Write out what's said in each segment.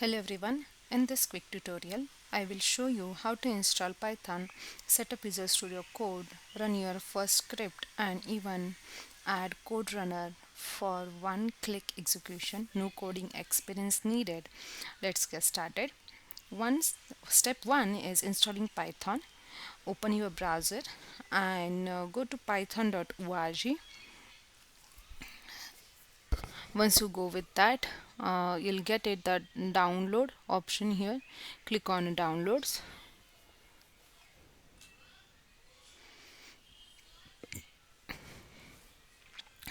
Hello everyone, in this quick tutorial I will show you how to install Python, set up Visual Studio Code, run your first script and even add code runner for one click execution. No coding experience needed. Let's get started. Step 1 is installing Python. Open your browser and go to python.org. Once you go with that, you'll get it the download option here. Click on downloads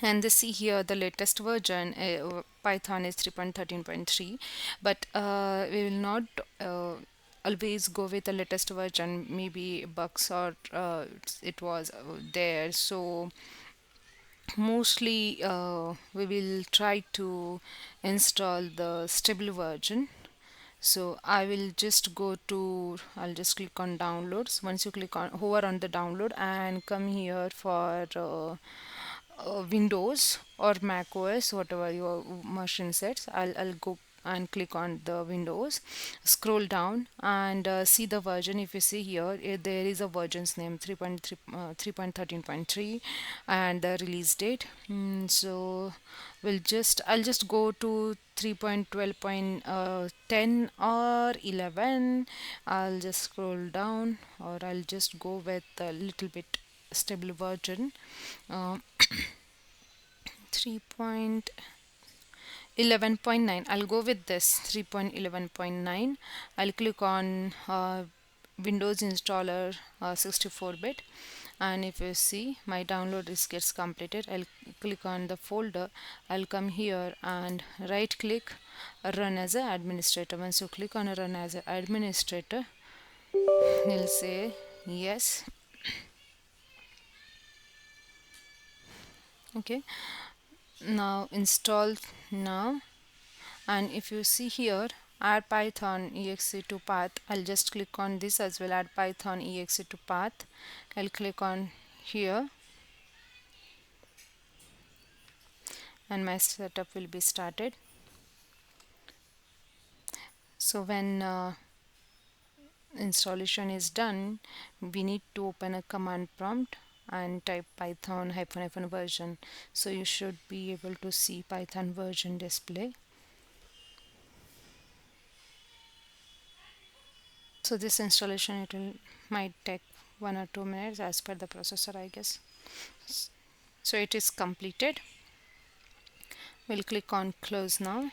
and they see here the latest version. Python is 3.13.3, but we will not always go with the latest version. Maybe bugs or it was there, so mostly we will try to install the stable version. So I'll just click on downloads. Once you click on hover on the download and come here for Windows or Mac OS, whatever your machine sets. I'll go and click on the Windows, scroll down and see the version. If you see here, there is a version's name 3.3 3.13.3 and the release date. So I'll just go to 3.12.10 or 11. I'll just scroll down, or I'll just go with a little bit stable version. uh, 3.11.9. I'll go with this 3.11.9. I'll click on Windows installer 64-bit, and if you see my download is gets completed, I'll click on the folder. I'll come here and right click, run as an administrator. Once you click on run as an administrator, you'll say yes. Okay, now install now. And if you see here, add python exe to path, I'll just click on this as well. Add python exe to path, I'll click on here and my setup will be started. So when installation is done, we need to open a command prompt and type python hyphen hyphen version. So you should be able to see python version display. So this installation, it will might take 1 or 2 minutes as per the processor, I guess. So it is completed. We'll click on close now.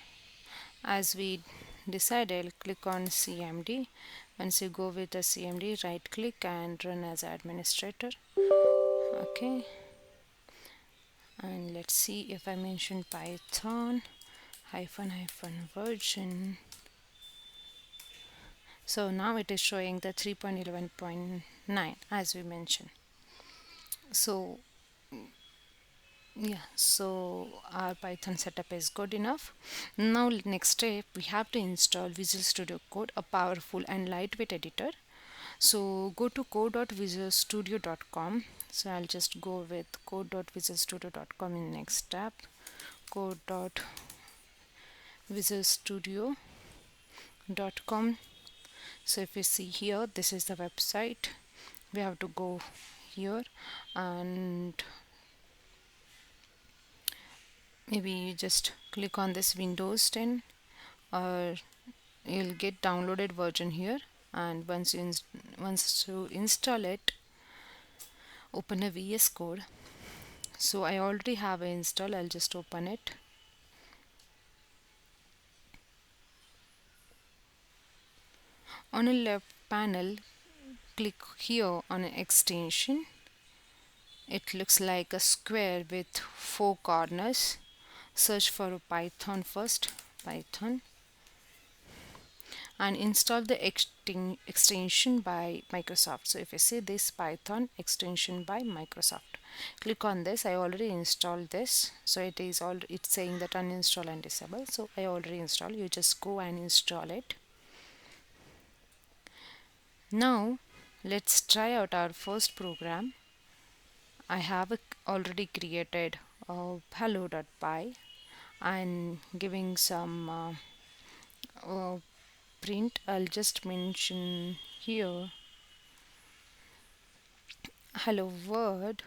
As we decided, click on CMD. Once you go with the CMD, right click and run as administrator. Okay, and let's see if I mention python hyphen hyphen version. So now it is showing the 3.11.9 as we mentioned. So yeah, so our python setup is good enough. Now next step, we have to install Visual Studio Code, a powerful and lightweight editor. So go to code.visualstudio.com. So I'll just go with code.visualstudio.com in next tab. code.visualstudio.com. So if you see here, this is the website. We have to go here and maybe you just click on this Windows 10, or you'll get downloaded version here. And once you install it, open a VS Code. So I already have it installed. I'll just open it. On a left panel, click here on an extension. It looks like a square with 4 corners. Search for Python first, Python, and install the extension by Microsoft. So if you see this Python extension by Microsoft, click on this. I already installed this, so it's saying that uninstall and disable. So I already installed. You just go and install it. Now let's try out our first program. I have already created hello.py and giving some uh, print, I'll just mention here hello world.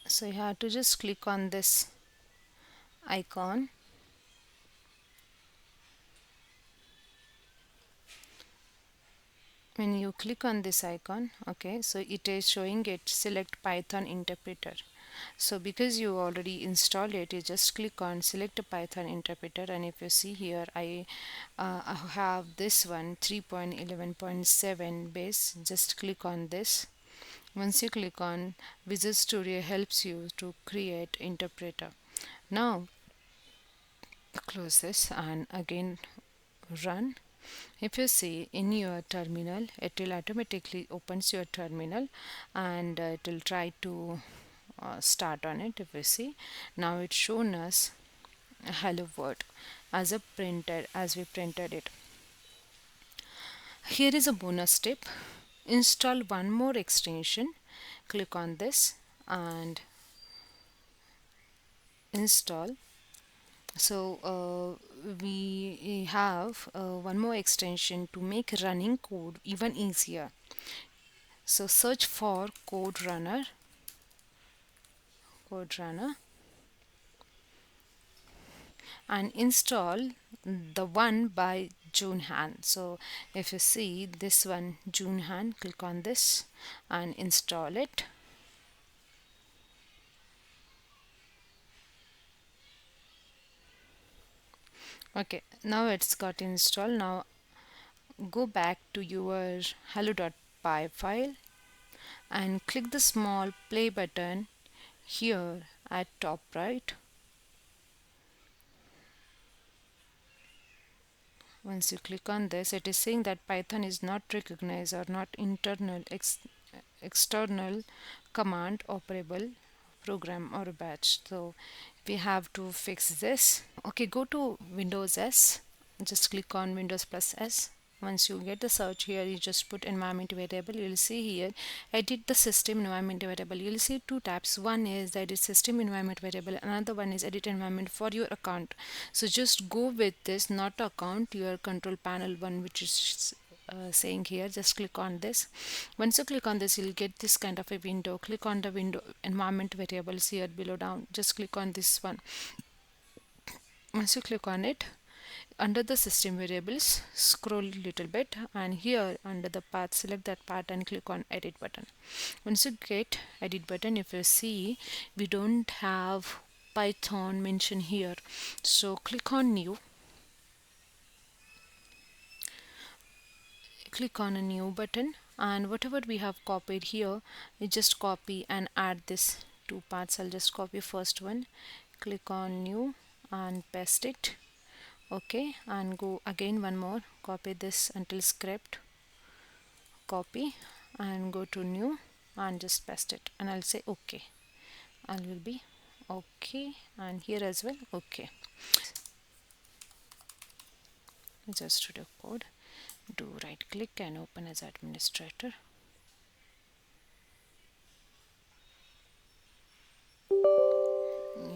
So you have to just click on this icon. When you click on this icon, okay, so it is showing it select Python interpreter. So because you already installed it, you just click on select a Python interpreter, and if you see here, I have this one 3.11.7 base. Just click on this. Once you click on, Visual Studio helps you to create interpreter. Now close this and again run. If you see in your terminal, it will automatically opens your terminal, and it will try to start on it. If you see, now it's shown us hello world as a printed, as we printed it. Here is a bonus tip: install one more extension. Click on this and install. So we have one more extension to make running code even easier. So search for code runner, and install the one by Junhan. So if you see this one Junhan, click on this and install it. Okay, now it's got installed. Now go back to your hello.py file and click the small play button here at top right. Once you click on this, it is saying that Python is not recognized or not external command operable program or batch. So we have to fix this. Okay, go to Windows S, just click on Windows plus S. Once you get the search here, you just put environment variable. You'll see here edit the system environment variable. You'll see two tabs. One is the edit system environment variable, another one is edit environment for your account. So just go with this, not account, your control panel one, which is saying here. Just click on this. Once you click on this, you'll get this kind of a window. Click on the window environment variables here below down. Just click on this one. Once you click on it, under the system variables, scroll a little bit, and here under the path, select that path and click on edit button. Once you get edit button, if you see, we don't have Python mentioned here, so click on new. Click on a new button, and whatever we have copied here, you just copy and add this two parts. I'll just copy first one, click on new and paste it. Okay, and go again one more, copy this until script, copy and go to new and just paste it, and I'll say okay, and will be okay, and here as well okay. Just studio code, do right click and open as administrator.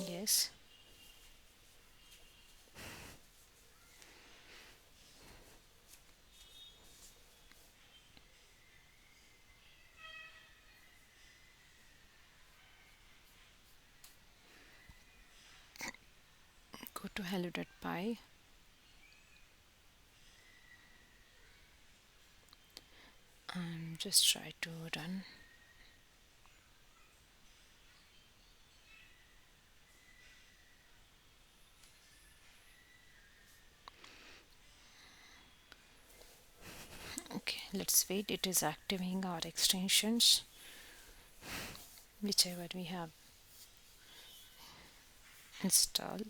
Yes, go to hello.py and just try to run. Okay, let's wait. It is activating our extensions, whichever we have installed.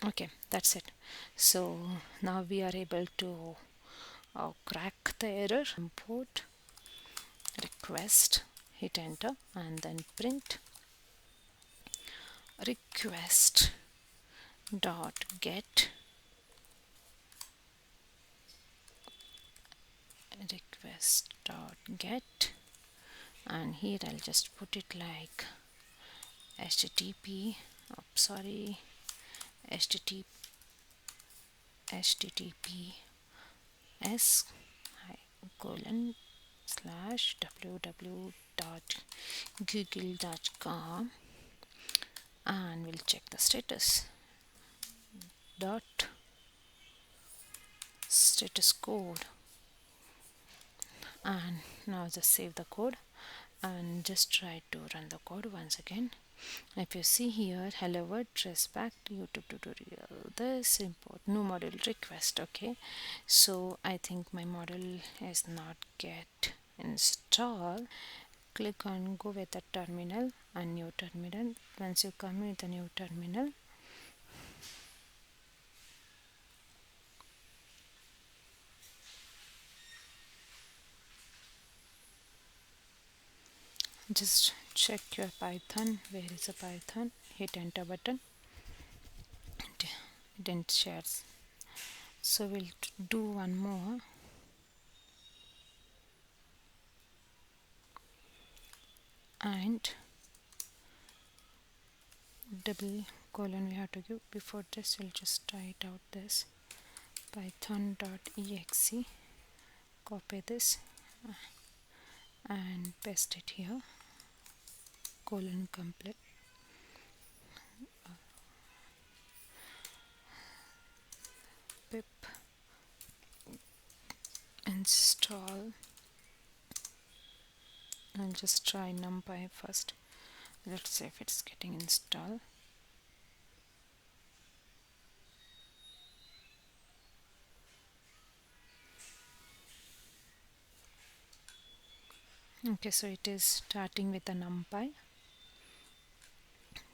Okay, that's it. So now we are able to crack the error. Import request, hit enter, and then print request dot get request.get, and here I'll just put it like http sorry http https colon slash www.google.com, and we'll check the status dot status code, and now just save the code and just try to run the code once again. If you see here, hello world, trace back to YouTube tutorial, this import new module request. Okay, so I think my module is not get installed. Click on go with the terminal and new terminal. Once you come with a new terminal, just check your Python. Where is a Python? Hit enter button. It didn't share. So we'll do one more. And double colon we have to give. Before this, we'll just write out this python.exe. Copy this and paste it here. Colon complete. Pip install. I'll just try numpy first. Let's see if it's getting installed. Okay, so it is starting with a numpy.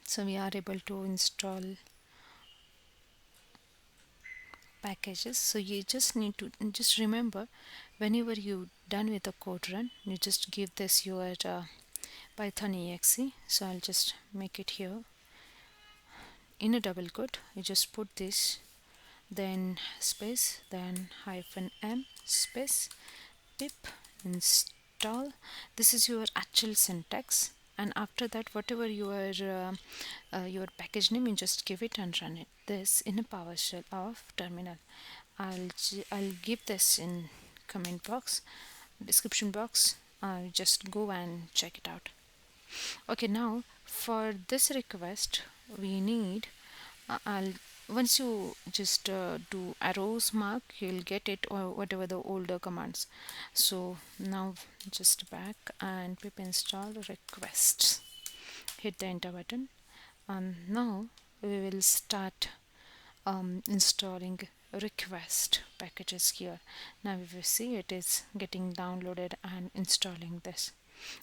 So we are able to install packages. So you just need to just remember, whenever you done with the code run, you just give this your python.exe. So I'll just make it here in a double quote. You just put this, then space, then -m space pip install. This is your actual syntax, and after that, whatever your package name, you just give it and run it. This in a PowerShell of terminal. I'll give this in comment box, description box. Just go and check it out. Okay, now for this request we need I'll once you just do arrows mark, you'll get it, or whatever the older commands. So now just back and pip install requests, hit the enter button, and now we will start installing request packages here. Now if you see, it is getting downloaded and installing this.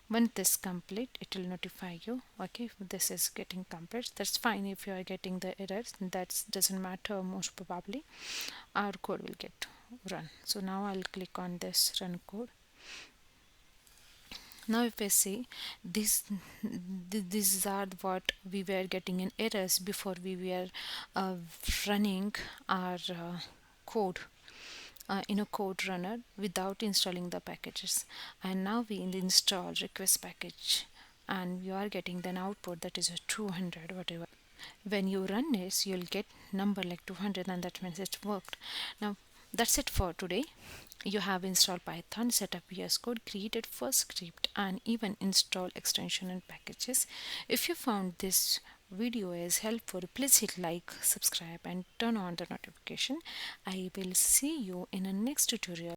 When this complete, it will notify you. Okay, if this is getting complete, that's fine. If you are getting the errors, that doesn't matter. Most probably our code will get run. So now I'll click on this run code. Now if I see these are what we were getting in errors before we were running our code in a code runner without installing the packages, and now we install request package and you are getting an output that is a 200 whatever. When you run this, you'll get number like 200, and that means it worked. Now that's it for today. You have installed Python, set up VS Code, created first script, and even install extension and packages. If you found this video is helpful, please hit like, subscribe, and turn on the notification. I will see you in a next tutorial.